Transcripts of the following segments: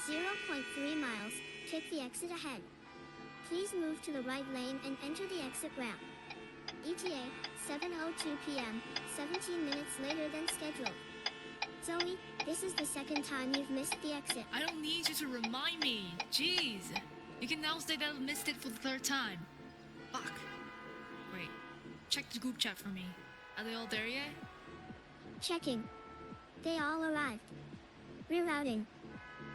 0.3 miles, take the exit ahead. Please move to the right lane and enter the exit ramp. ETA, 7:02 p.m., 17 minutes later than scheduled. Zoe, this is the second time you've missed the exit. I don't need you to remind me. Jeez. You can now say that I missed it for the third time. Fuck. Wait. Check the group chat for me. Are they all there yet? Checking. They all arrived. Rerouting.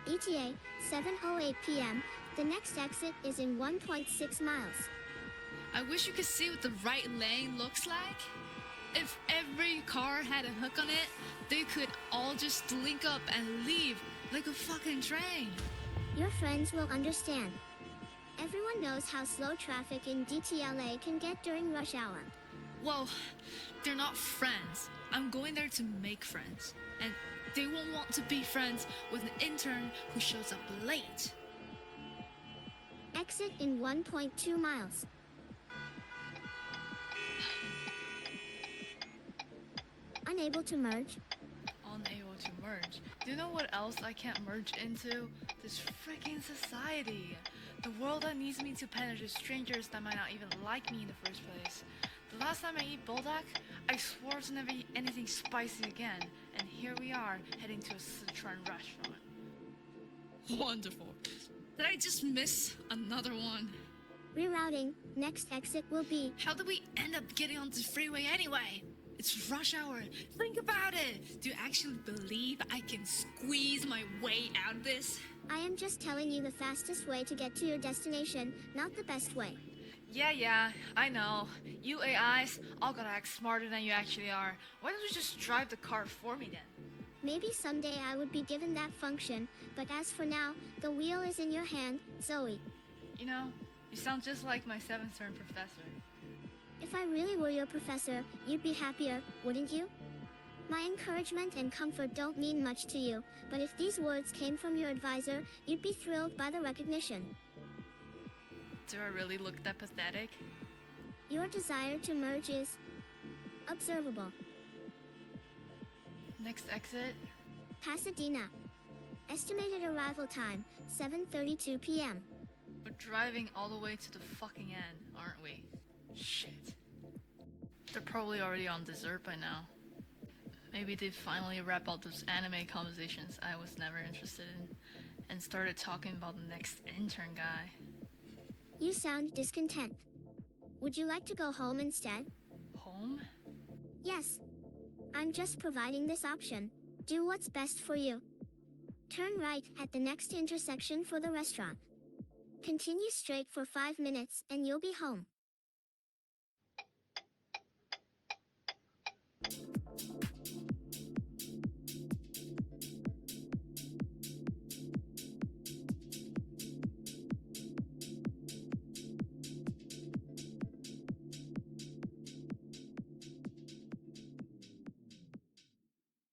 ETA, 7:08 p.m., the next exit is in 1.6 miles. I wish you could see what the right lane looks like. If every car had a hook on it, they could all just link up and leave like a fucking train. Your friends will understand. Everyone knows how slow traffic in DTLA can get during rush hour. Well, they're not friends. I'm going there to make friends. And they won't want to be friends with an intern who shows up late. Exit in 1.2 miles. Unable to merge. Unable to merge. Do you know what else I can't merge into? This freaking society. The world that needs me to penetrate strangers that might not even like me in the first place. The last time I ate buldak, I swore to never eat anything spicy again, and here we are, heading to a Sichuan restaurant. Wonderful. Did I just miss another one? Rerouting, next exit will be... How did we end up getting onto the freeway anyway? It's rush hour. Think about it. Do you actually believe I can squeeze my way out of this? I am just telling you the fastest way to get to your destination, not the best way. Yeah, I know. You AIs all gotta act smarter than you actually are. Why don't you just drive the car for me then? Maybe someday I would be given that function, but as for now, the wheel is in your hand, Zoe. You know, you sound just like my 7th term professor. If I really were your professor, you'd be happier, wouldn't you? My encouragement and comfort don't mean much to you, but if these words came from your advisor, you'd be thrilled by the recognition. Do I really look that pathetic? Your desire to merge is observable. Next exit? Pasadena. Estimated arrival time, 7:32 p.m. We're driving all the way to the fucking end, aren't we? Shit. They're probably already on dessert by now. Maybe they finally wrap out those anime conversations I was never interested in and started talking about the next intern guy. You sound discontent. Would you like to go home instead? Home? Yes. I'm just providing this option. Do what's best for you. Turn right at the next intersection for the restaurant. Continue straight for 5 minutes and you'll be home.